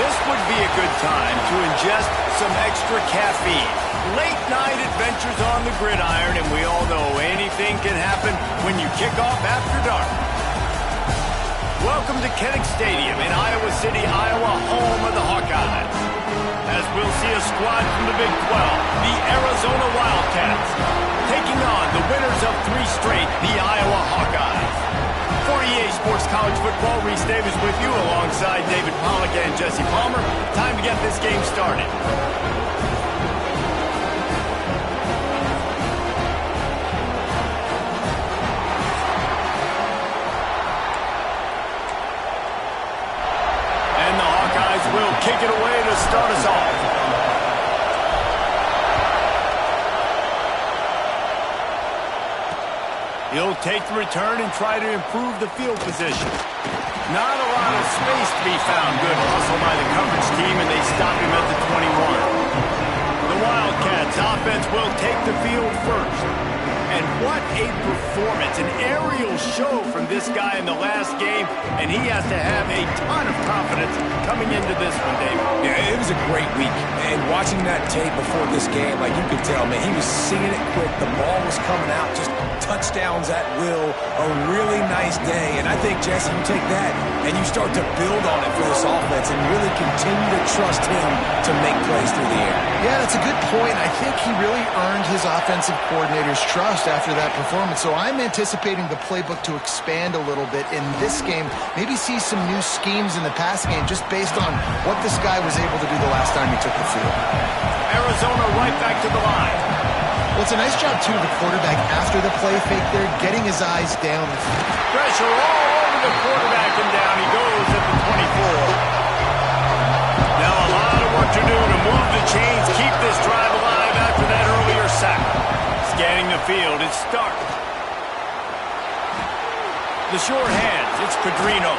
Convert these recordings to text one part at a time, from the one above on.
This would be a good time to ingest some extra caffeine. Late night adventures on the gridiron, and we all know anything can happen when you kick off after dark. Welcome to Kinnick Stadium in Iowa City, Iowa, home of the Hawkeyes. As we'll see a squad from the Big 12, the Arizona Wildcats, taking on the winners of 3 straight, the Iowa Hawkeyes. For EA Sports College Football, Reese Davis with you alongside David Pollack and Jesse Palmer. Time to get this game started. Will kick it away to start us off. He'll take the return and try to improve the field position. Not a lot of space to be found. Good hustle by the coverage team, and they stop him at the 21. The Wildcats offense will take the field first. And what a performance, an aerial show from this guy in the last game, and he has to have a ton of confidence coming into this one, David. Yeah, it was a great week, and watching that tape before this game, like you could tell, man, he was seeing it quick. The ball was coming out, just touchdowns at will, a really nice day. And I think, Jesse, you take that and you start to build on it for this offense and really continue to trust him to make plays through the air. Yeah, that's a good point. I think he really earned his offensive coordinator's trust after that performance. So I'm anticipating the playbook to expand a little bit in this game. Maybe see some new schemes in the pass game just based on what this guy was able to do the last time he took the field. Arizona right back to the line. Well, it's a nice job, too, of the quarterback after the play fake there, getting his eyes down. Pressure all over the quarterback, and down he goes at the 24. Now a lot of work to do to move the chains, keep this drive alive after that earlier sack. Scanning the field, it's Stark. The short hands, it's Pedrino.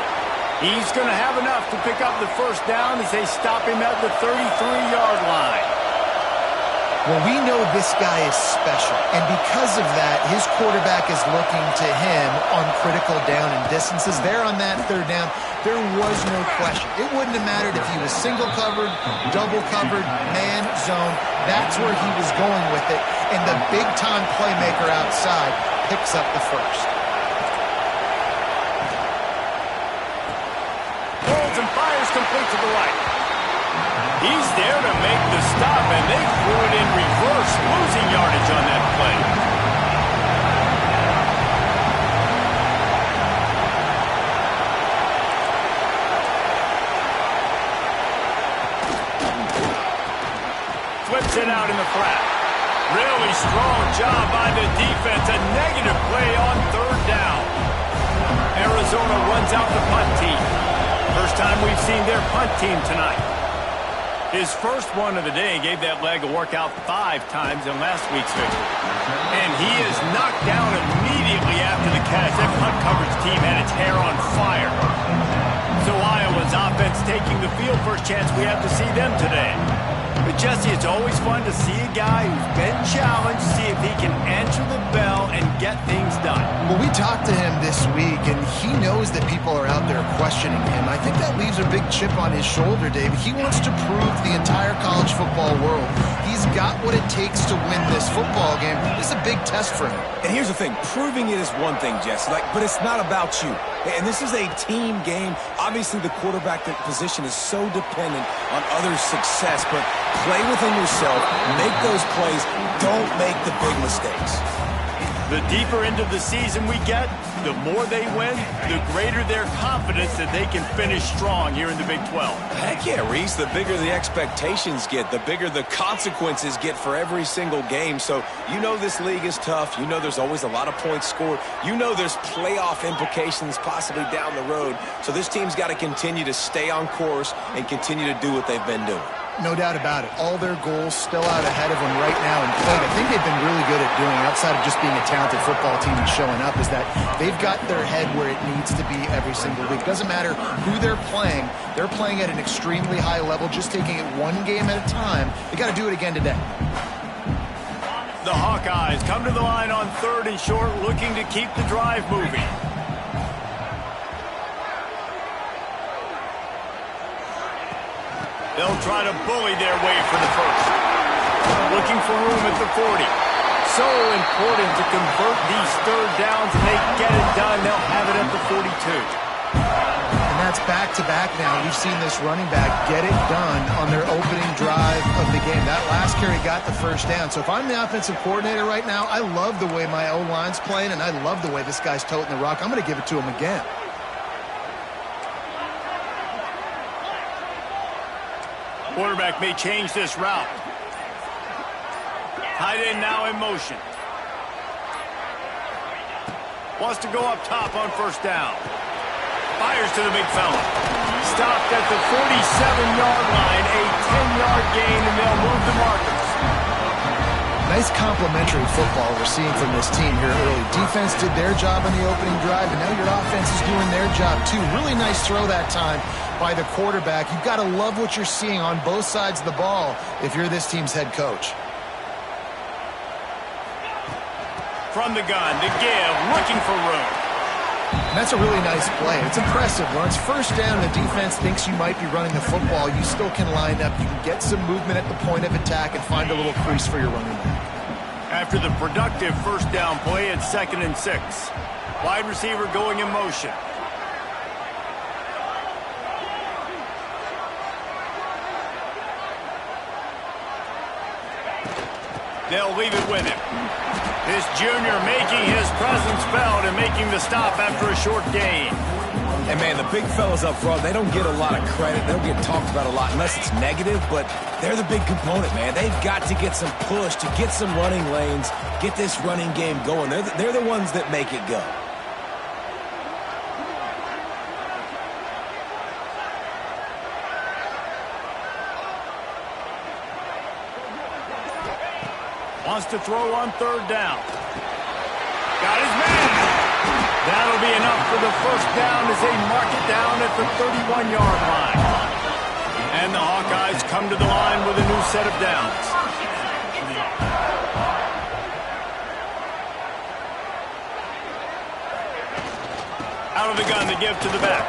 He's going to have enough to pick up the first down as they stop him at the 33-yard line. Well, we know this guy is special, and because of that, his quarterback is looking to him on critical down and distances. There on that third down, there was no question. It wouldn't have mattered if he was single covered, double covered, man, zone. That's where he was going with it, and the big-time playmaker outside picks up the first. Holds and fires complete to the right. He's there to make the stop, and they threw it in reverse, losing yardage on that play. Flips it out in the flat. Really strong job by the defense. A negative play on third down. Arizona runs out the punt team. First time we've seen their punt team tonight. His first one of the day gave that leg a workout 5 times in last week's victory. And he is knocked down immediately after the catch. That punt coverage team had its hair on fire. So Iowa's offense taking the field. First chance we have to see them today. But Jesse, it's always fun to see a guy who's been challenged, see if he can answer the bell and get things done. Well, we talked to him this week, and he knows that people are out there questioning him. I think that leaves a big chip on his shoulder, Dave. He wants to prove to the entire college football world he's got what it takes to win this football game. This is a big test for him. And here's the thing. Proving it is one thing, Jesse, but it's not about you. And this is a team game. Obviously, the quarterback position is so dependent on others' success, but play within yourself, make those plays, don't make the big mistakes. The deeper into the season we get, the more they win, the greater their confidence that they can finish strong here in the Big 12. Heck yeah, Reese. The bigger the expectations get, the bigger the consequences get for every single game. So you know this league is tough. You know there's always a lot of points scored. You know there's playoff implications possibly down the road. So this team's got to continue to stay on course and continue to do what they've been doing. No doubt about it. All their goals still out ahead of them right now in play. I think they've been really good at doing, outside of just being a talented football team and showing up, is that they've got their head where it needs to be every single week. Doesn't matter who they're playing at an extremely high level, just taking it one game at a time. They got to do it again today. The Hawkeyes come to the line on 3rd and short, looking to keep the drive moving. They'll try to bully their way for the first. Looking for room at the 40. So important to convert these third downs, and they get it done. They'll have it at the 42. And that's back-to-back now. We've seen this running back get it done on their opening drive of the game. That last carry got the first down. So if I'm the offensive coordinator right now, I love the way my O-line's playing, and I love the way this guy's toting the rock. I'm going to give it to him again. Quarterback may change this route. Tight end now in motion. Wants to go up top on first down. Fires to the big fella. Stopped at the 47-yard line. A 10-yard gain, and they'll move the markers. Nice complementary football we're seeing from this team here early. Defense did their job on the opening drive, and now your offense is doing their job too. Really nice throw that time by the quarterback. You've got to love what you're seeing on both sides of the ball if you're this team's head coach. From the gun to give, looking for room. And that's a really nice play. It's impressive. When it's first down, the defense thinks you might be running the football. You still can line up. You can get some movement at the point of attack and find a little crease for your running back. After the productive first down play, it's 2nd and 6. Wide receiver going in motion. They'll leave it with him. This junior making his presence felt and making the stop after a short gain. And, man, the big fellas up front, they don't get a lot of credit. They don't get talked about a lot unless it's negative, but they're the big component, man. They've got to get some push, to get some running lanes, get this running game going. They're the ones that make it go. Wants to throw on third down. Got his man. That'll be enough for the first down as they mark it down at the 31-yard line. And the Hawkeyes come to the line with a new set of downs. Out of the gun to give to the back.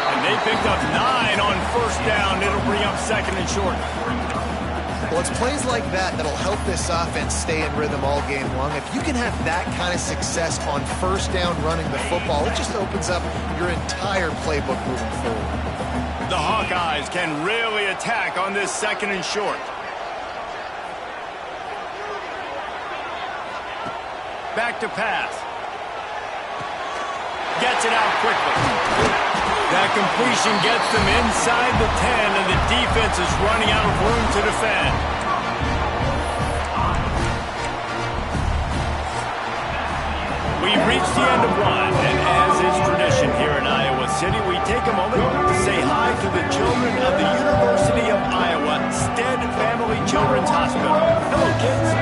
And they picked up 9 on first down. It'll bring up 2nd and short. Well, it's plays like that that'll help this offense stay in rhythm all game long. If you can have that kind of success on first down running the football, it just opens up your entire playbook moving forward. The Hawkeyes can really attack on this 2nd and short. Back to pass. Gets it out quickly. That completion gets them inside the 10, and the defense is running out of room to defend. We've reached the end of one, and as is tradition here in Iowa City, we take a moment to say hi to the children of the University of Iowa Stead Family Children's Hospital. Hello, kids.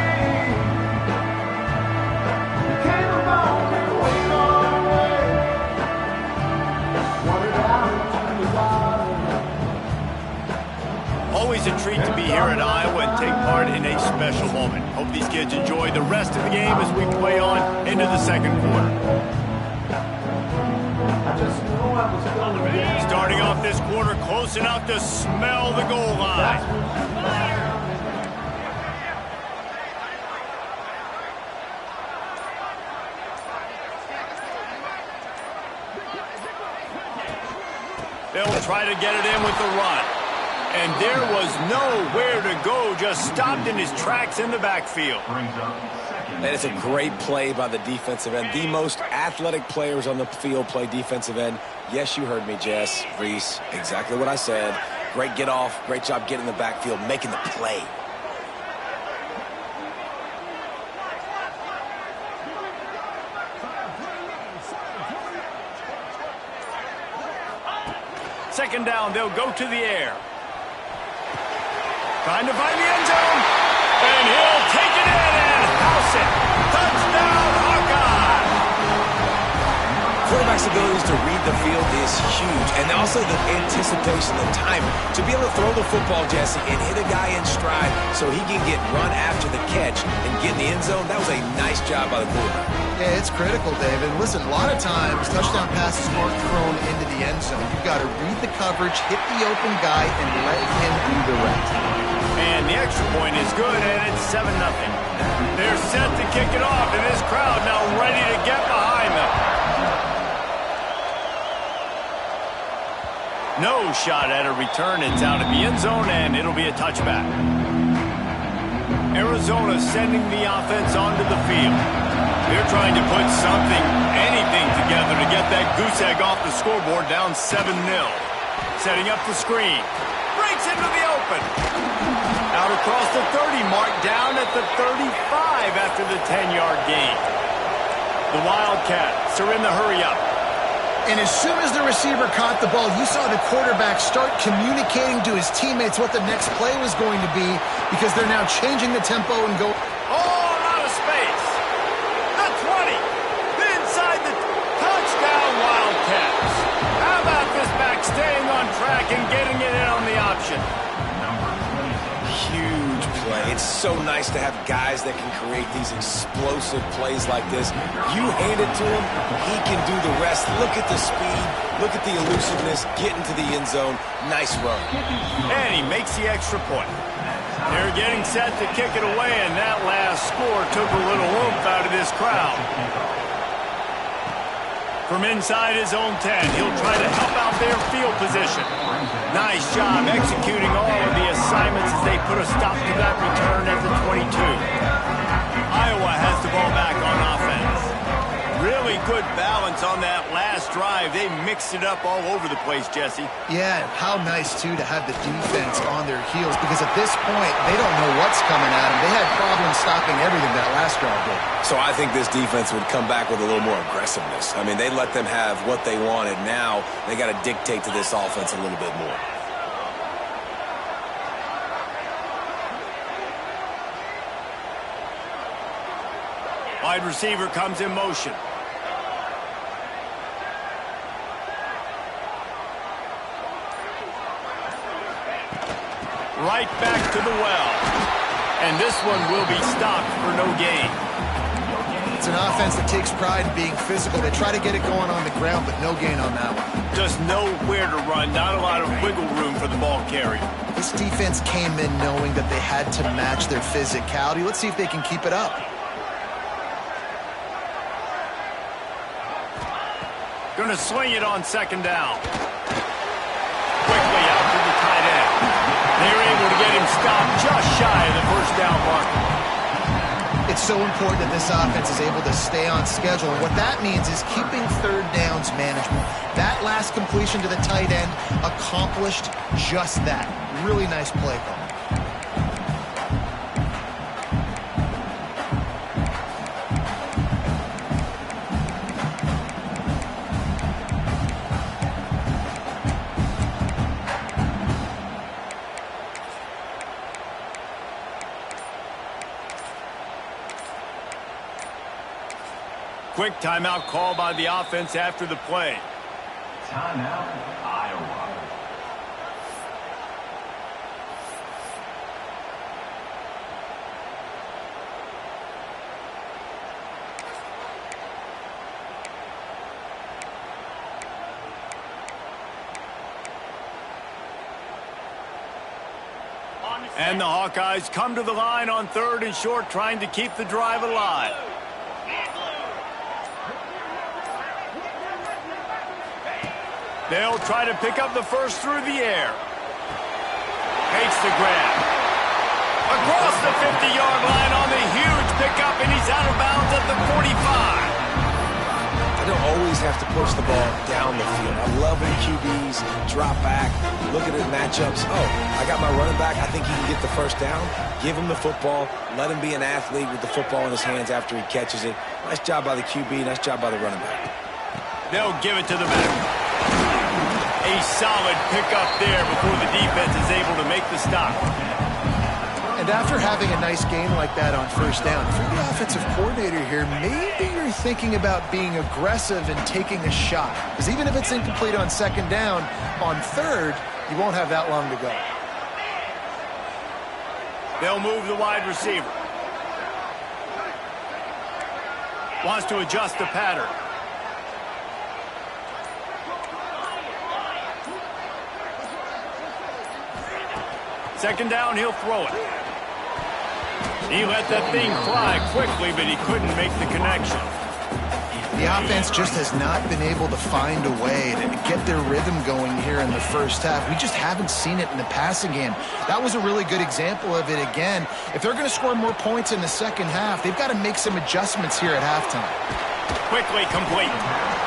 Always a treat to be here at Iowa and take part in a special moment. Hope these kids enjoy the rest of the game as we play on into the second quarter. Starting off this quarter close enough to smell the goal line. They'll try to get it in with the run. And there was nowhere to go, just stopped in his tracks in the backfield. That is a great play by the defensive end. The most athletic players on the field play defensive end. Yes, you heard me, Jess, Reese, exactly what I said. Great get off, great job getting in the backfield, making the play. Second down, they'll go to the air. Trying to find the end zone. And he'll take it in and house it. Touchdown, Hawkeye! quarterback's abilities to read the field is huge, and also the anticipation, the timing. To be able to throw the football, Jesse, and hit a guy in stride so he can get run after the catch and get in the end zone, that was a nice job by the quarterback. Yeah, it's critical, David. Listen, a lot of times, touchdown passes aren't thrown into the end zone. You've got to read the coverage, hit the open guy, and let him do the rest. And the extra point is good, and it's 7-0. They're set to kick it off, and this crowd now ready to get behind them. No shot at a return. It's out of the end zone, and it'll be a touchback. Arizona sending the offense onto the field. They're trying to put something, anything together to get that goose egg off the scoreboard, down 7-0. Setting up the screen. Breaks into the open. Out across the 30, mark down at the 35 after the 10-yard gain. The Wildcats are in the hurry-up. And as soon as the receiver caught the ball, you saw the quarterback start communicating to his teammates what the next play was going to be, because they're now changing the tempo and go. Oh, out of space. The 20. Inside the touchdown, Wildcats. How about this back staying on track and getting it in on the option? Huge play. It's so nice to have guys that can create these explosive plays like this. You hand it to him, he can do the rest. Look at the speed. Look at the elusiveness. Get into the end zone. Nice run. And he makes the extra point. They're getting set to kick it away, and that last score took a little oomph out of this crowd. From inside his own 10, he'll try to help out their field position. Nice job executing all of the assignments as they put a stop to that return at the 22. Iowa has the ball back on offense. Really good balance on that last drive. They mixed it up all over the place, Jesse. Yeah, how nice, too, to have the defense on their heels, because at this point, they don't know what's coming at them. They had problems stopping everything that last drive did. So I think this defense would come back with a little more aggressiveness. I mean, they let them have what they wanted. Now they got to dictate to this offense a little bit more. Wide receiver comes in motion. Right back to the well. And this one will be stopped for no gain. It's an offense that takes pride in being physical. They try to get it going on the ground, but no gain on that one. Just nowhere to run. Not a lot of wiggle room for the ball carrier. This defense came in knowing that they had to match their physicality. Let's see if they can keep it up. Going to swing it on second down. Quickly out to the tight end. They're able to get him stopped just shy of the first down marker. It's so important that this offense is able to stay on schedule. And what that means is keeping third downs management. That last completion to the tight end accomplished just that. Really nice play call. Quick timeout call by the offense after the play. Timeout, Iowa. And the Hawkeyes come to the line on 3rd and short, trying to keep the drive alive. They'll try to pick up the first through the air. Makes the grab. Across the 50-yard line on the huge pickup, and he's out of bounds at the 45. I don't always have to push the ball down the field. I love when QBs drop back, look at the matchups. Oh, I got my running back. I think he can get the first down. Give him the football. Let him be an athlete with the football in his hands after he catches it. Nice job by the QB. Nice job by the running back. They'll give it to the back. A solid pickup there before the defense is able to make the stop. And And after having a nice game like that on first down, if you're the offensive coordinator here, maybe you're thinking about being aggressive and taking a shot. Because even if it's incomplete on second down, on third, you won't have that long to go. They'll move the wide receiver. Wants to adjust the pattern. Second down, he'll throw it. He let that thing fly quickly, but he couldn't make the connection. The offense just has not been able to find a way to get their rhythm going here in the first half. We just haven't seen it in the passing game. That was a really good example of it again. If they're going to score more points in the second half, they've got to make some adjustments here at halftime. Quickly complete.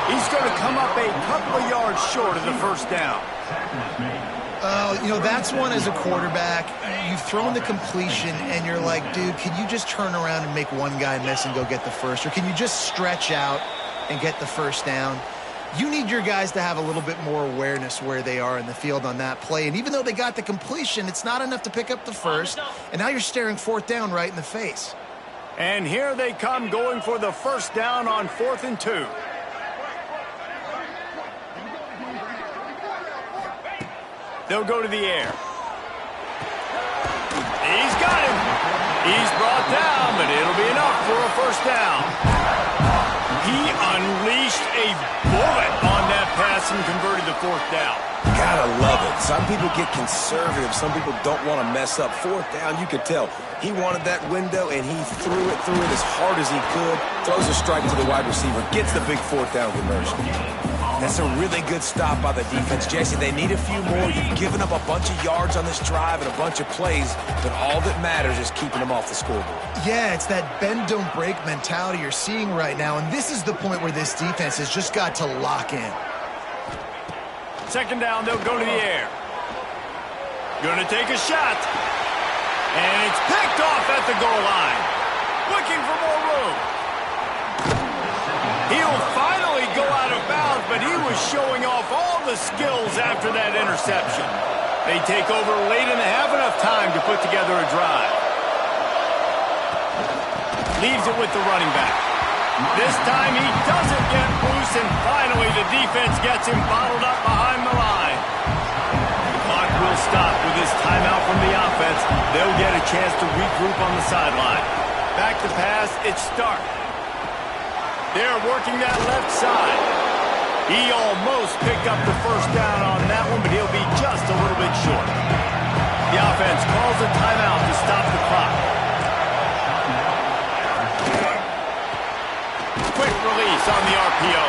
He's going to come up a couple of yards short of the first down. You know, that's one as a quarterback. You've thrown the completion, and you're like, dude, can you just turn around and make one guy miss and go get the first? Or can you just stretch out and get the first down? You need your guys to have a little bit more awareness where they are in the field on that play. And even though they got the completion, it's not enough to pick up the first. And now you're staring fourth down right in the face. And here they come going for the first down on 4th and 2. They'll go to the air. He's got him. He's brought down, but it'll be enough for a first down. He unleashed a bullet on that pass and converted the 4th down. Gotta love it. Some people get conservative. Some people don't want to mess up. 4th down, you could tell. He wanted that window, and he threw it as hard as he could. Throws a strike to the wide receiver. Gets the big 4th down conversion. That's a really good stop by the defense. Jesse, they need a few more. You've given up a bunch of yards on this drive and a bunch of plays, but all that matters is keeping them off the scoreboard. Yeah, it's that bend, don't break mentality you're seeing right now, and this is the point where this defense has just got to lock in. Second down, they'll go to the air. Gonna take a shot. And it's picked off at the goal line. Looking for more room. He'll finally go out of bounds, but he was showing off all the skills after that interception. They take over late in the half, enough time to put together a drive. Leaves it with the running back. This time he doesn't get loose, and finally the defense gets him bottled up behind the line. The clock will stop with this timeout from the offense. They'll get a chance to regroup on the sideline. Back to pass, it's Stark. They're working that left side. He almost picked up the first down on that one, but he'll be just a little bit short. The offense calls a timeout to stop the clock. Quick release on the RPO.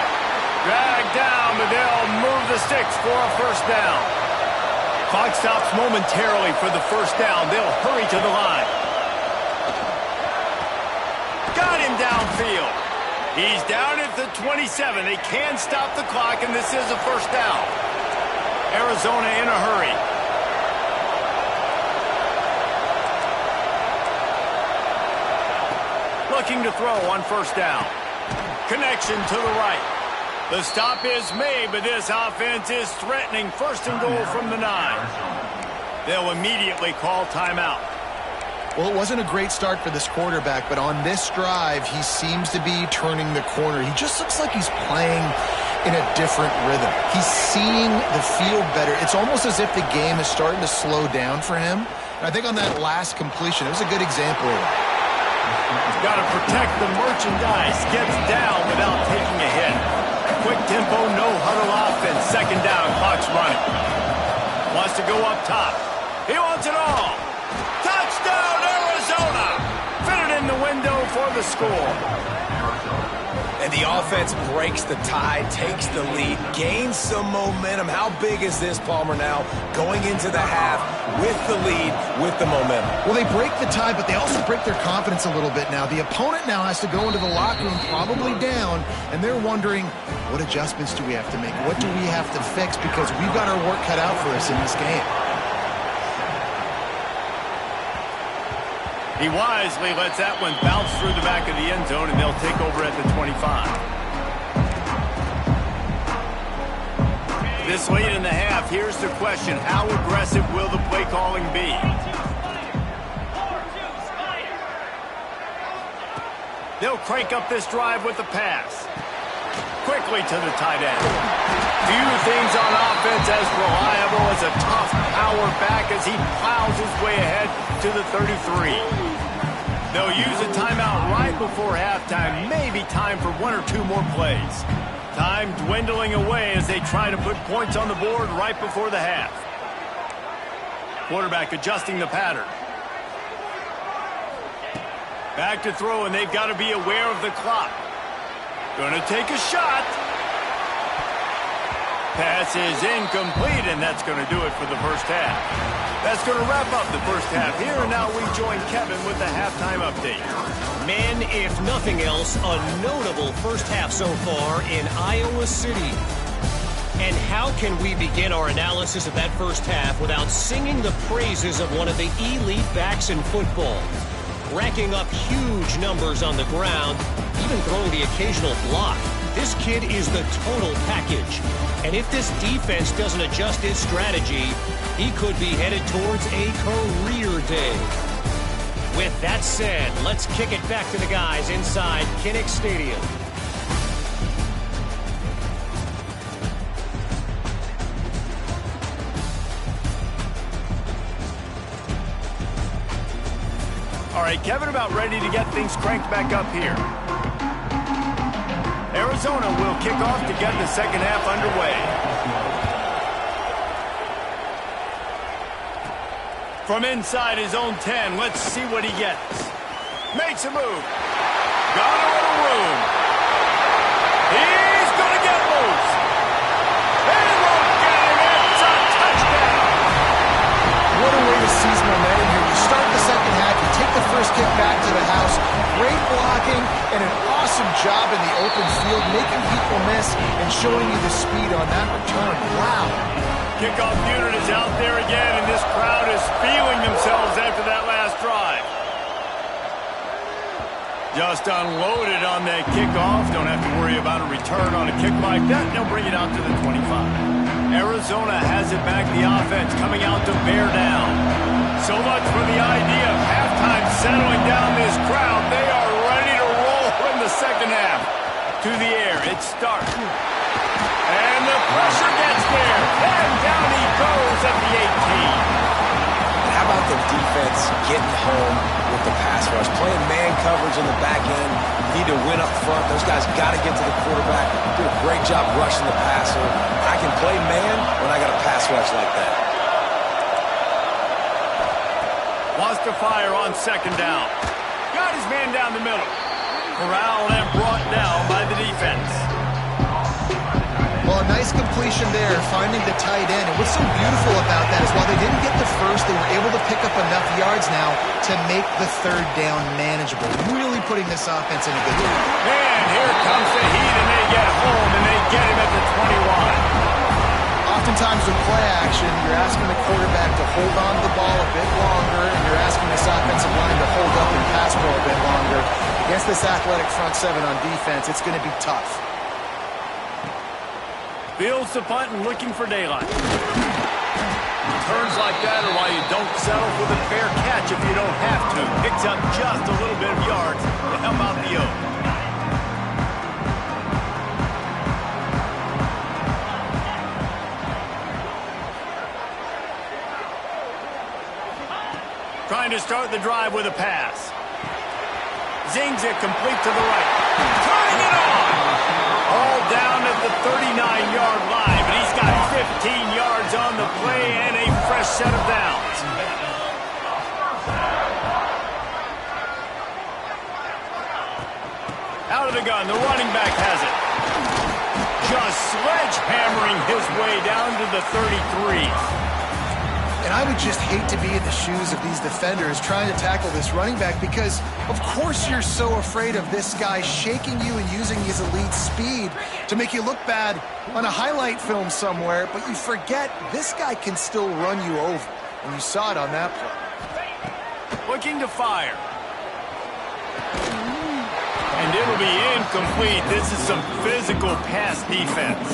Dragged down, but they'll move the sticks for a first down. Clock stops momentarily for the first down. They'll hurry to the line. Got him downfield. He's down at the 27. They can stop the clock, and this is a first down. Arizona in a hurry. Looking to throw on first down. Connection to the right. The stop is made, but this offense is threatening first and goal from the 9. They'll immediately call timeout. Well, it wasn't a great start for this quarterback, but on this drive, he seems to be turning the corner. He just looks like he's playing in a different rhythm. He's seeing the field better. It's almost as if the game is starting to slow down for him. And I think on that last completion, it was a good example of it. Got to protect the merchandise. Gets down without taking a hit. Quick tempo, no huddle offense. Second down, clock's running. Wants to go up top. He wants it all. Touchdown, Arizona! Fitted in the window for the score. And the offense breaks the tie, takes the lead, gains some momentum. How big is this, Palmer, now going into the half with the lead, with the momentum? Well, they break the tie, but they also break their confidence a little bit now. The opponent now has to go into the locker room probably down, and they're wondering, what adjustments do we have to make? What do we have to fix? Because we've got our work cut out for us in this game. He wisely lets that one bounce through the back of the end zone, and they'll take over at the 25. This late in the half, here's the question. How aggressive will the play calling be? They'll crank up this drive with the pass. Quickly to the tight end. Few things on offense as reliable as a tough power back as he plows his way ahead to the 33. They'll use a timeout right before halftime. Maybe time for one or two more plays. Time dwindling away as they try to put points on the board right before the half. Quarterback adjusting the pattern. Back to throw, and they've got to be aware of the clock. Going to take a shot. Pass is incomplete, and that's going to do it for the first half. That's going to wrap up the first half here, and now we join Kevin with the halftime update. Men, if nothing else, a notable first half so far in Iowa City. And how can we begin our analysis of that first half without singing the praises of one of the elite backs in football? Racking up huge numbers on the ground, even throwing the occasional block. This kid is the total package. And if this defense doesn't adjust its strategy, he could be headed towards a career day. With that said, let's kick it back to the guys inside Kinnick Stadium. All right, Kevin, about ready to get things cranked back up here. Arizona will kick off to get the second half underway. From inside his own 10, let's see what he gets. Makes a move. Got a little room. He's going to get loose. And he won't get him. It's a touchdown. What a way to seize momentum here. You start the second half, you take the first kick back to the house. Great blocking and an awesome job in the open field, making people miss and showing you the speed on that return. Wow. Kickoff unit is out there again, and this crowd is feeling themselves after that last drive. Just unloaded on that kickoff. Don't have to worry about a return on a kick like that. They'll bring it out to the 25. Arizona has it back. The offense coming out to bear down. So much for the idea of halftime settling down this crowd. They are ready to roll in the second half. To the air. It starts. And the pressure gets there. And down he goes at the 18. How about the defense getting home with the pass rush? Playing man coverage in the back end. You need to win up front. Those guys got to get to the quarterback. Do a great job rushing the passer. I can play man when I got a pass rush like that. Wants to fire on second down. Got his man down the middle. Corralled and brought down by the defense. Well, a nice completion there, finding the tight end. And what's so beautiful about that is while they didn't get the first, they were able to pick up enough yards now to make the third down manageable. Really putting this offense in a good way. And here comes the heat, and they get home, and they get him at the 21. Oftentimes with play action, you're asking the quarterback to hold on to the ball a bit longer, and you're asking this offensive line to hold up and pass for a bit longer. Against this athletic front seven on defense, it's going to be tough. Fields the punt and looking for daylight. Turns like that are why you don't settle for the fair catch if you don't have to. Picks up just a little bit of yards to help out the Oak. Trying to start the drive with a pass. Zings it complete to the right. Turning it on! All down at the 39-yard line, but he's got 15 yards on the play and a fresh set of downs. Out of the gun, the running back has it. Just sledgehammering his way down to the 33. And I would just hate to be in the shoes of these defenders trying to tackle this running back because, of course, you're so afraid of this guy shaking you and using his elite speed to make you look bad on a highlight film somewhere, but you forget this guy can still run you over, and you saw it on that play. Looking to fire. And it'll be incomplete. This is some physical pass defense.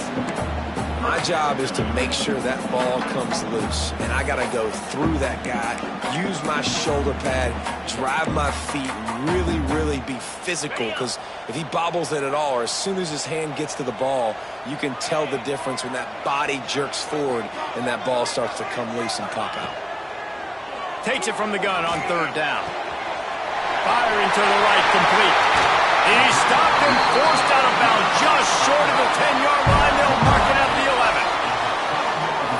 My job is to make sure that ball comes loose, and I got to go through that guy, use my shoulder pad, drive my feet, and really, really be physical, because if he bobbles it at all, or as soon as his hand gets to the ball, you can tell the difference when that body jerks forward and that ball starts to come loose and pop out. Takes it from the gun on third down. Firing to the right, complete. He stopped and forced out of bounds just short of the 10-yard line. They'll mark it at the 11.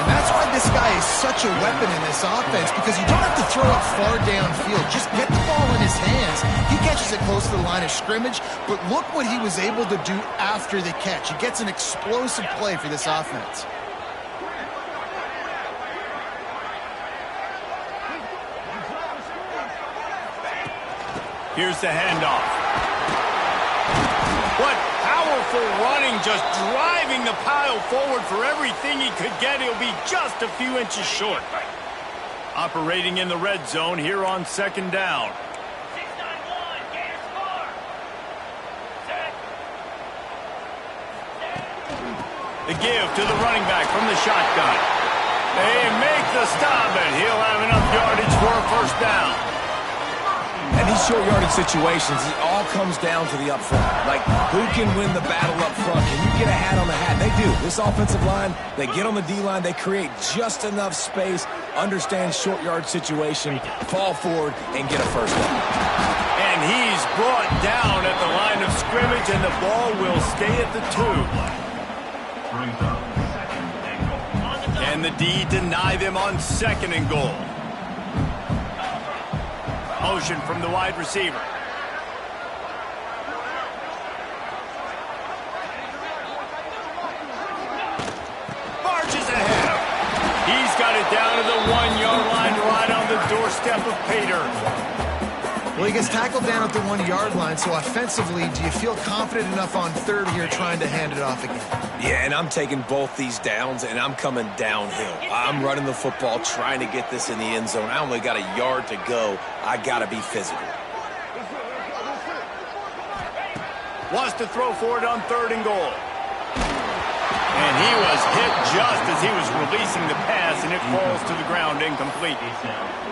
And that's why this guy is such a weapon in this offense, because you don't have to throw it far downfield. Just get the ball in his hands. He catches it close to the line of scrimmage, but look what he was able to do after the catch. He gets an explosive play for this offense. Here's the handoff. What powerful running, just driving the pile forward for everything he could get. He'll be just a few inches short. Operating in the red zone here on second down. The give to the running back from the shotgun. They make the stop, and he'll have enough yardage for a first down. And these short yardage situations, it all comes down to the up front. Like, who can win the battle up front? Can you get a hat on the hat? They do. This offensive line, they get on the D-line, they create just enough space, understand short yard situation, fall forward, and get a first down. And he's brought down at the line of scrimmage, and the ball will stay at the 2. And the D deny them on second and goal. Motion from the wide receiver. Marches ahead. He's got it down to the 1-yard line, right on the doorstep of Pater. Well, he gets tackled down at the 1-yard line, so offensively, do you feel confident enough on third here trying to hand it off again? Yeah, and I'm taking both these downs, and I'm coming downhill. I'm running the football, trying to get this in the end zone. I only got a yard to go. I got to be physical. Wants to throw for it on third and goal. And he was hit just as he was releasing the pass, and it falls to the ground incomplete.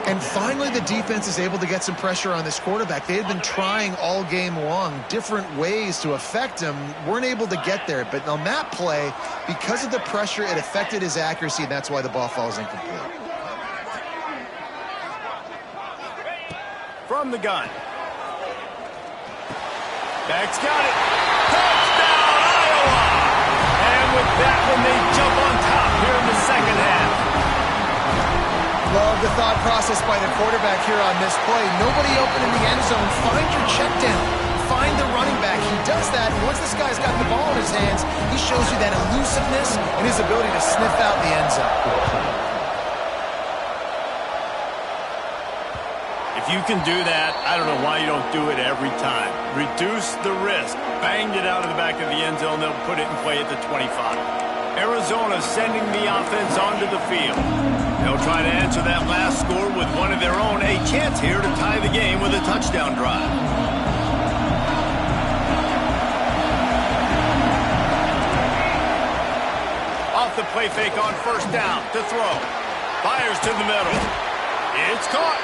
And finally, the defense is able to get some pressure on this quarterback. They had been trying all game long different ways to affect him, weren't able to get there. But on that play, because of the pressure, it affected his accuracy, and that's why the ball falls incomplete. From the gun. Back's got it. Touchdown, Iowa! And with that one, they jump on top here in the second half. Love the thought process by the quarterback here on this play. Nobody open in the end zone. Find your check down. Find the running back. He does that, and once this guy's got the ball in his hands, he shows you that elusiveness and his ability to sniff out the end zone. If you can do that, I don't know why you don't do it every time. Reduce the risk. Banged it out of the back of the end zone. They'll put it in play at the 25. Arizona sending the offense onto the field. They'll try to answer that last score with one of their own. A chance here to tie the game with a touchdown drive. Off the play fake on first down to throw. Fires to the middle. It's caught.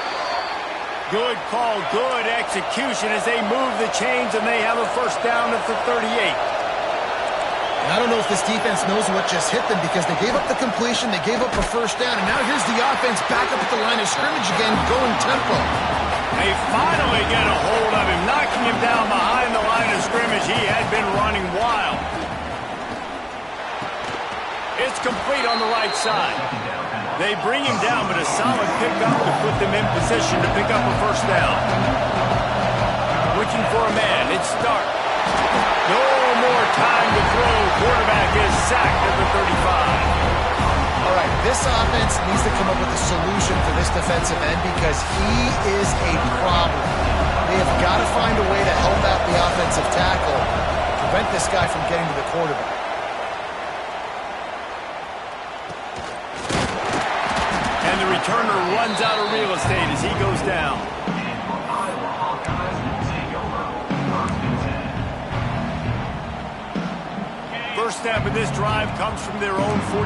Good call, good execution as they move the chains, and they have a first down at the 38. I don't know if this defense knows what just hit them, because they gave up the completion, they gave up a first down, and now here's the offense back up at the line of scrimmage again, going tempo. They finally get a hold of him, knocking him down behind the line of scrimmage. He had been running wild. It's complete on the right side. They bring him down, but a solid pickup to put them in position to pick up a first down. Looking for a man. It's Stark. No more time to throw. Quarterback is sacked at the 35. All right, this offense needs to come up with a solution for this defensive end, because he is a problem. They have got to find a way to help out the offensive tackle, prevent this guy from getting to the quarterback. And the returner runs out of real estate as he goes down. First snap of this drive comes from their own 44.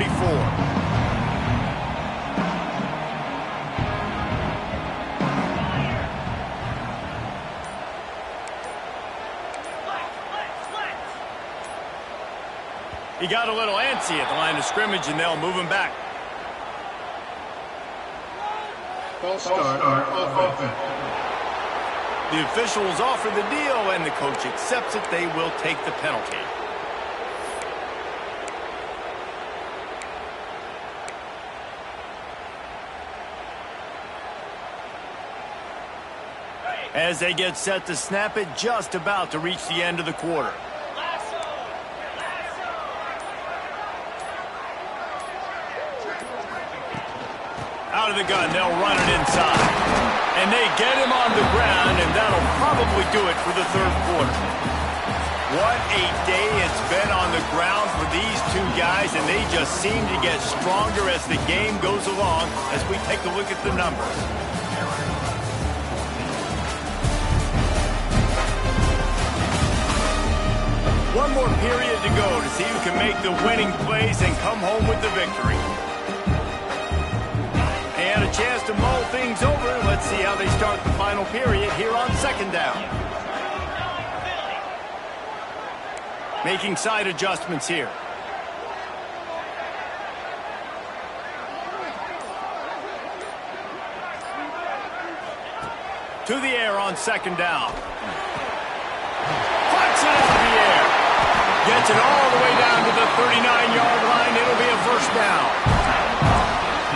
He got a little antsy at the line of scrimmage, and they'll move him back. False start on offense. The officials offer the deal, and the coach accepts it. They will take the penalty. As they get set to snap it, just about to reach the end of the quarter. Out of the gun, they'll run it inside. And they get him on the ground, and that'll probably do it for the third quarter. What a day it's been on the ground for these two guys, and they just seem to get stronger as the game goes along as we take a look at the numbers. One more period to go to see who can make the winning plays and come home with the victory. And a chance to mull things over. Let's see how they start the final period here on second down. Making side adjustments here. To the air on second down. Flies it out of the air. Gets it all the way down to the 39-yard line. It'll be a first down.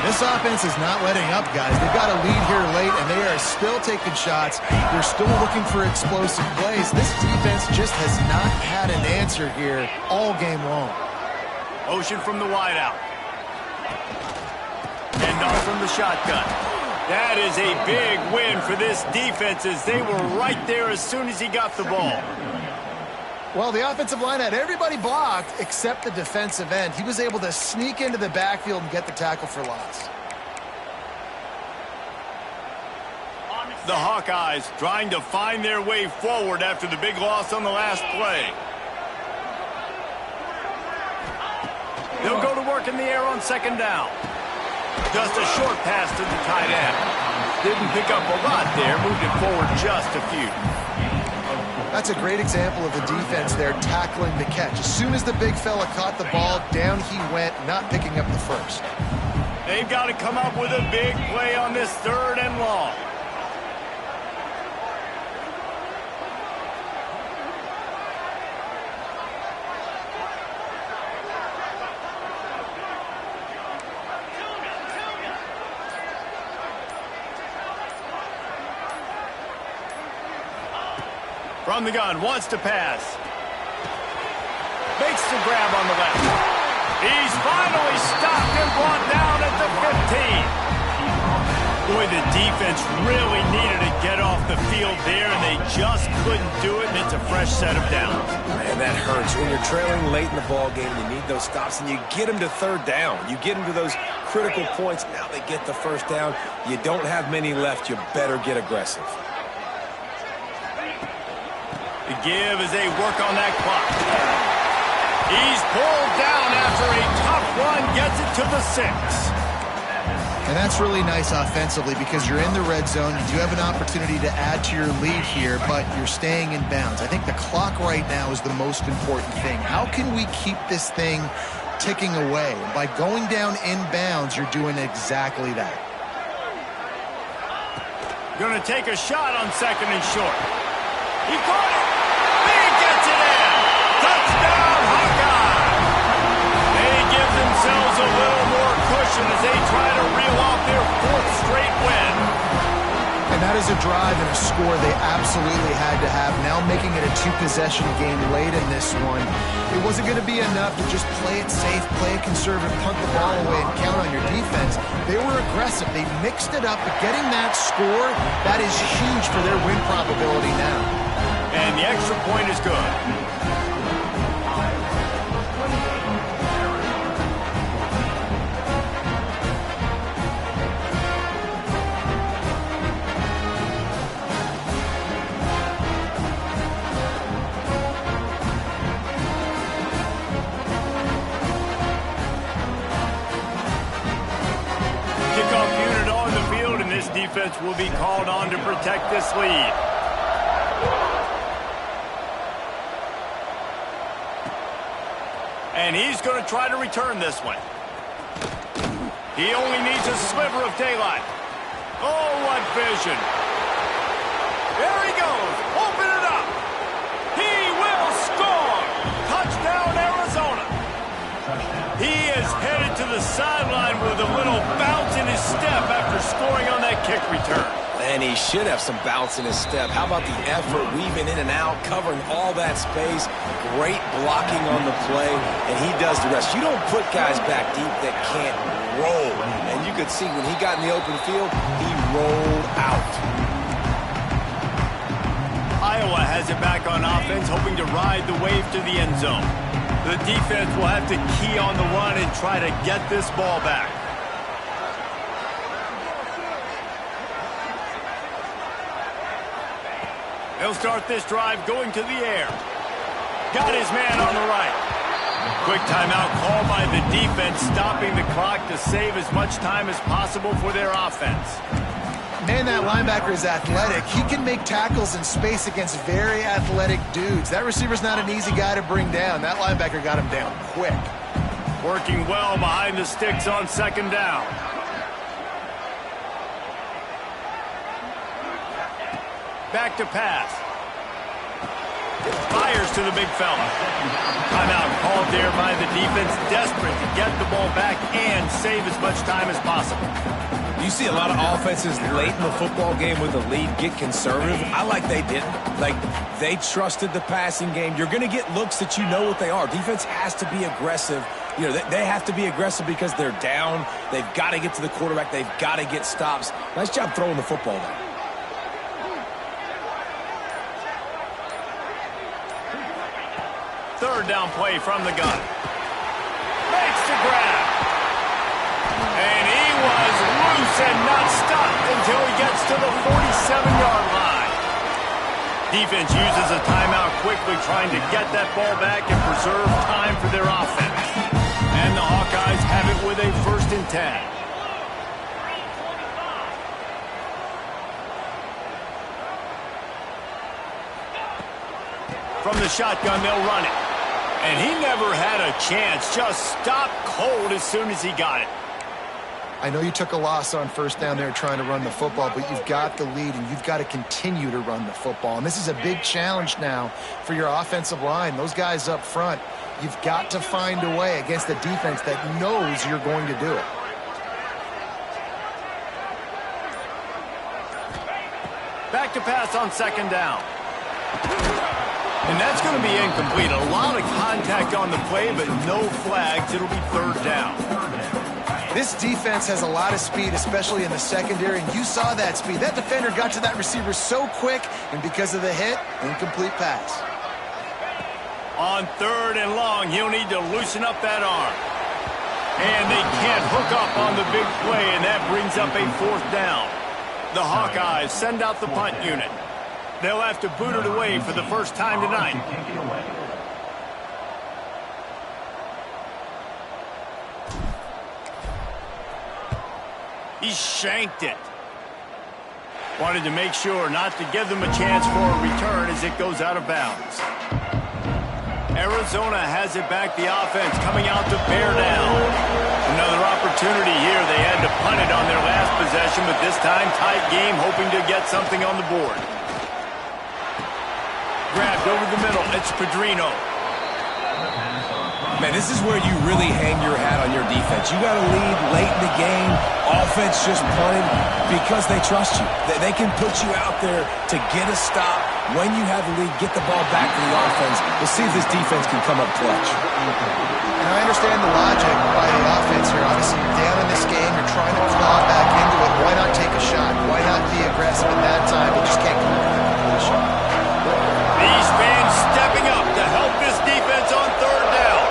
This offense is not letting up, guys. They've got a lead here late, and they are still taking shots. They're still looking for explosive plays. This defense just has not had an answer here all game long. Motion from the wideout. And off from the shotgun. That is a big win for this defense as they were right there as soon as he got the ball. Well, the offensive line had everybody blocked except the defensive end. He was able to sneak into the backfield and get the tackle for loss. The Hawkeyes trying to find their way forward after the big loss on the last play. They'll go to work in the air on second down. Just a short pass to the tight end. Didn't pick up a lot there, moved it forward just a few. That's a great example of the defense there tackling the catch. As soon as the big fella caught the ball, down he went, not picking up the first. They've got to come up with a big play on this third and long. From the gun, wants to pass. Makes the grab on the left. He's finally stopped and brought down at the 15. Boy, the defense really needed to get off the field there, and they just couldn't do it, and it's a fresh set of downs. Man, that hurts. When you're trailing late in the ball game, you need those stops, and you get them to third down. You get them to those critical points. Now they get the first down. You don't have many left. You better get aggressive. The give as they work on that clock. He's pulled down after a tough run, gets it to the 6. And that's really nice offensively because you're in the red zone. You do have an opportunity to add to your lead here, but you're staying in bounds. I think the clock right now is the most important thing. How can we keep this thing ticking away? By going down in bounds, you're doing exactly that. Going to take a shot on second and short. He caught it. He gets it in. Touchdown, Hawkeye. They give themselves a little more cushion as they try to reel off their 4th straight win. And that is a drive and a score they absolutely had to have. Now making it a 2-possession game late in this one. It wasn't going to be enough to just play it safe, play it conservative, punt the ball away, and count on your defense. They were aggressive. They mixed it up, but getting that score, that is huge for their win probability now. And the extra point is good. will be called on to protect this lead. And he's going to try to return this one. He only needs a sliver of daylight. Oh, what vision. There he goes. Open it up. He will score. Touchdown, Arizona. He is headed to the sideline with a little bounce in his step after scoring on that kick return. And he should have some bounce in his step. How about the effort, weaving in and out, covering all that space. Great blocking on the play, and he does the rest. You don't put guys back deep that can't roll. And you could see when he got in the open field, he rolled out. Iowa has it back on offense, hoping to ride the wave to the end zone. The defense will have to key on the run and try to get this ball back. He'll start this drive going to the air. Got his man on the right. Quick timeout called by the defense, stopping the clock to save as much time as possible for their offense. Man, that linebacker is athletic. He can make tackles in space against very athletic dudes. That receiver's not an easy guy to bring down. That linebacker got him down quick. Working well behind the sticks on second down. Back to pass. Fires to the big fella. Timeout called there by the defense, desperate to get the ball back and save as much time as possible. You see a lot of offenses late in the football game with a lead get conservative. I like they didn't. Like, they trusted the passing game. You're going to get looks that you know what they are. Defense has to be aggressive. You know, they have to be aggressive because they're down. They've got to get to the quarterback. They've got to get stops. Nice job throwing the football there. Third down play from the gun. Makes the grab. And he was loose and not stopped until he gets to the 47-yard line. Defense uses a timeout quickly, trying to get that ball back and preserve time for their offense. And the Hawkeyes have it with a 1st and 10. From the shotgun, they'll run it. And he never had a chance. Just stopped cold as soon as he got it. I know you took a loss on first down there trying to run the football, but you've got the lead, and you've got to continue to run the football. And this is a big challenge now for your offensive line. Those guys up front, you've got to find a way against a defense that knows you're going to do it. Back to pass on second down. And that's going to be incomplete. A lot of contact on the play, but no flags. It'll be third down. This defense has a lot of speed, especially in the secondary, and you saw that speed. That defender got to that receiver so quick, and because of the hit, incomplete pass. On third and long, he'll need to loosen up that arm. And they can't hook up on the big play, and that brings up a 4th down. The Hawkeyes send out the punt unit. They'll have to boot it away for the first time tonight. He shanked it. Wanted to make sure not to give them a chance for a return as it goes out of bounds. Arizona has it back, the offense coming out to bear down. Another opportunity here. They had to punt it on their last possession, but this time tight game, hoping to get something on the board. Grabbed over the middle. It's Pedrino. Man, this is where you really hang your hat on your defense. You got to lead late in the game. Offense just punted because they trust you. They can put you out there to get a stop. When you have the lead, get the ball back to the offense. We'll see if this defense can come up clutch. And I understand the logic by the offense here. Obviously, you're down in this game. You're trying to claw back into it. Why not take a shot? Why not be aggressive in that time? But just can't come up with a completion. These fans stepping up to help this defense on third down.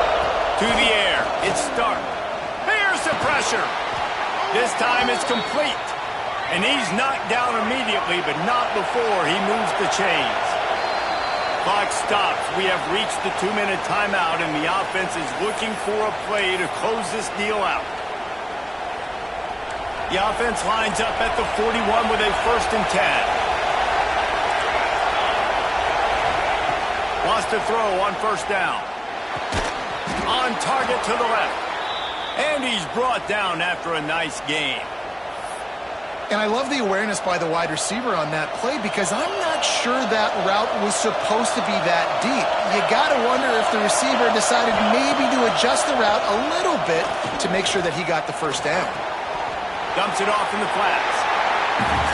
To the air. It's Stark. Here's the pressure. This time it's complete. And he's knocked down immediately, but not before he moves the chains. Clock stops. We have reached the 2-minute timeout, and the offense is looking for a play to close this deal out. The offense lines up at the 41 with a 1st and 10. Wants to throw on 1st down. On target to the left. And he's brought down after a nice gain. And I love the awareness by the wide receiver on that play because I'm not sure that route was supposed to be that deep. You got to wonder if the receiver decided maybe to adjust the route a little bit to make sure that he got the 1st down. Dumps it off in the flats.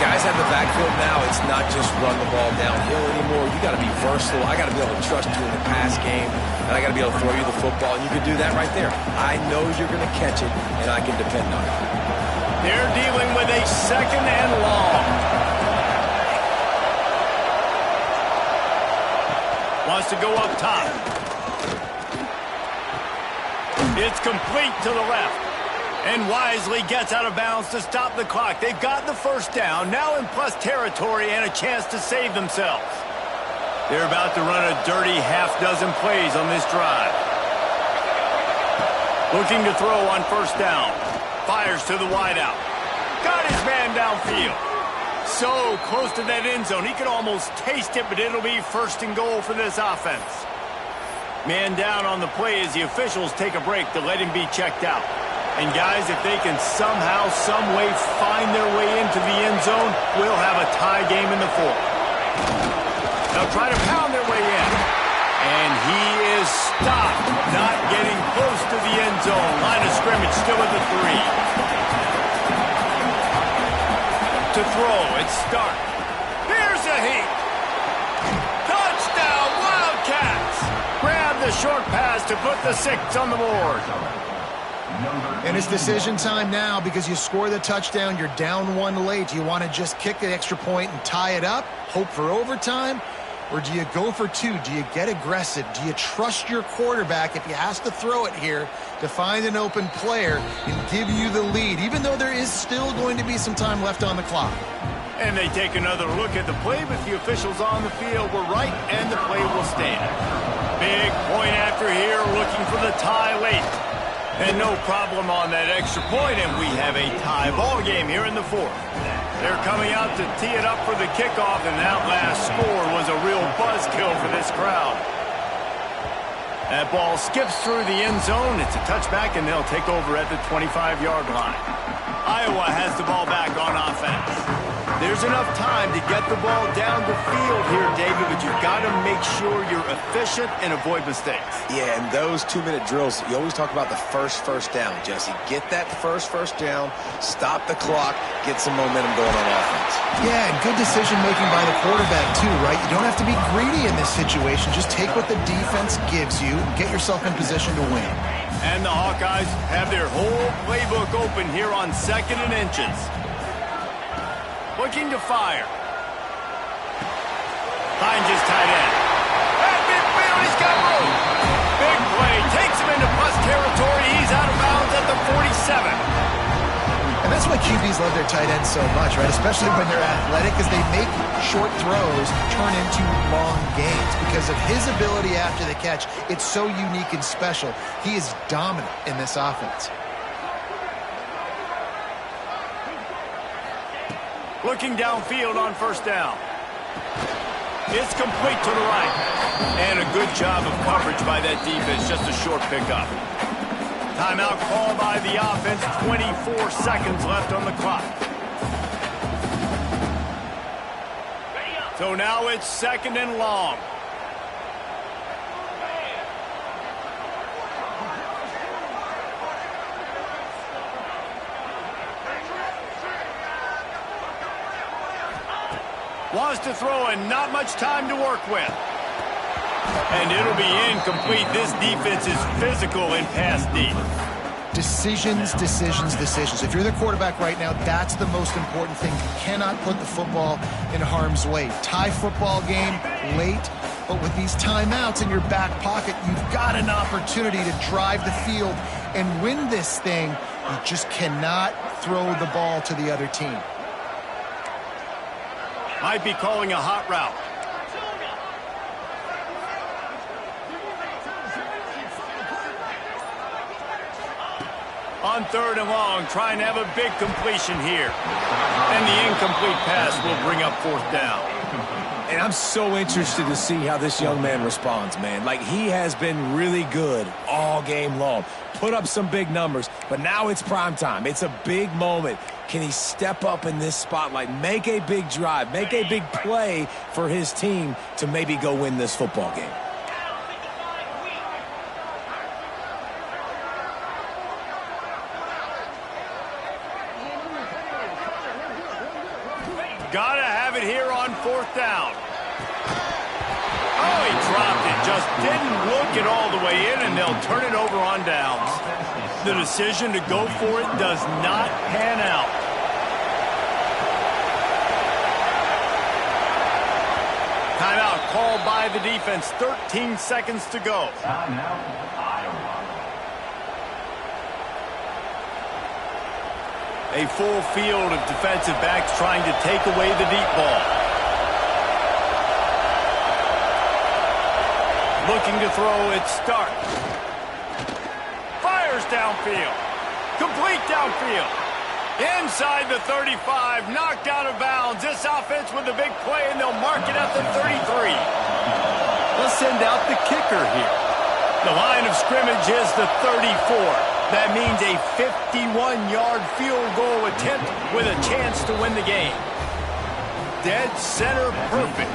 Guys have the backfield now. It's not just run the ball downhill anymore. You got to be versatile. I got to be able to trust you in the pass game, and I got to be able to throw you the football, and you can do that right there. I know you're going to catch it, and I can depend on it. They're dealing with a 2nd and long. Wants to go up top. It's complete to the left. And wisely gets out of bounds to stop the clock. They've got the 1st down, now in plus territory and a chance to save themselves. They're about to run a dirty half-dozen plays on this drive. Looking to throw on 1st down. Fires to the wideout. Got his man downfield. So close to that end zone. He could almost taste it, but it'll be 1st and goal for this offense. Man down on the play as the officials take a break to let him be checked out. And guys, if they can somehow, some way find their way into the end zone, we'll have a tie game in the 4th. They'll try to pound their way in. And he is stopped, not getting close to the end zone. Line of scrimmage still at the 3. To throw, it's Stark. Here's a heat. Touchdown, Wildcats! Grab the short pass to put the 6 on the board. And it's decision time now because you score the touchdown, you're down 1 late. Do you want to just kick the extra point and tie it up, hope for overtime? Or do you go for 2? Do you get aggressive? Do you trust your quarterback if he has to throw it here to find an open player and give you the lead, even though there is still going to be some time left on the clock? And they take another look at the play, but the officials on the field were right, and the play will stand. Big point after here, looking for the tie late. And no problem on that extra point, and we have a tie ball game here in the 4th. They're coming out to tee it up for the kickoff, and that last score was a real buzzkill for this crowd. That ball skips through the end zone. It's a touchback, and they'll take over at the 25-yard line. Iowa has the ball back on offense. There's enough time to get the ball down the field here, David, but you've got to make sure you're efficient and avoid mistakes. Yeah, and those 2-minute drills, you always talk about the first down, Jesse. Get that first down, stop the clock, get some momentum going on offense. Yeah, and good decision-making by the quarterback, too, right? You don't have to be greedy in this situation. Just take what the defense gives you and get yourself in position to win. And the Hawkeyes have their whole playbook open here on 2nd and inches. Looking to fire. Finds his tight end. At midfield, he's got room. Big play. Takes him into plus territory. He's out of bounds at the 47. And that's why QBs love their tight ends so much, right? Especially when they're athletic, because they make short throws turn into long gains. Because of his ability after the catch, it's so unique and special. He is dominant in this offense. Looking downfield on 1st down. It's complete to the right. And a good job of coverage by that defense. Just a short pickup. Timeout called by the offense. 24 seconds left on the clock. So now it's 2nd and long. Wants to throw and not much time to work with. And it'll be incomplete. This defense is physical and pass deep. Decisions. If you're the quarterback right now, that's the most important thing. You cannot put the football in harm's way. Tie football game late, but with these timeouts in your back pocket, you've got an opportunity to drive the field and win this thing. You just cannot throw the ball to the other team. Might be calling a hot route. On 3rd and long, trying to have a big completion here. And the incomplete pass will bring up 4th down. And I'm so interested to see how this young man responds, man. Like, he has been really good all game long. Put up some big numbers, but now it's prime time. It's a big moment. Can he step up in this spotlight, make a big drive, make a big play for his team to maybe go win this football game? Gotta have it here on 4th down. Oh, he dropped it. Just didn't look it all the way in, and they'll turn it over on downs. The decision to go for it does not pan out. Timeout called by the defense. 13 seconds to go. Timeout, Iowa. A full field of defensive backs trying to take away the deep ball. Looking to throw it, start. Fires downfield. Complete downfield. Inside the 35, knocked out of bounds. This offense with a big play, and they'll mark it at the 33. They'll send out the kicker here. The line of scrimmage is the 34. That means a 51-yard field goal attempt with a chance to win the game. Dead center perfect.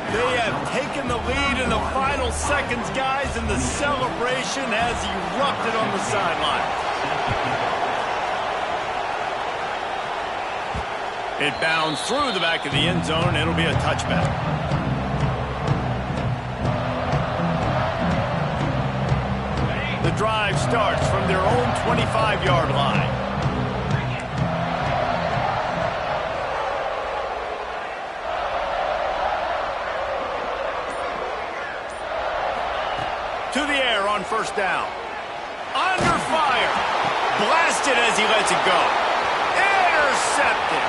They have taken the lead in the final seconds, guys, and the celebration has erupted on the sideline. It bounds through the back of the end zone. It'll be a touchback. The drive starts from their own 25-yard line. To the air on 1st down. Under fire. Blasted as he lets it go. Intercepted.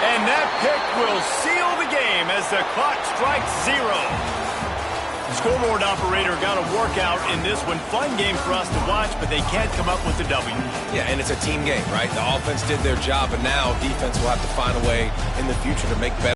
And that pick will seal the game as the clock strikes 0. Scoreboard operator got a workout in this one. Fun game for us to watch, but they can't come up with the W. Yeah, and it's a team game, right? The offense did their job, and now defense will have to find a way in the future to make better.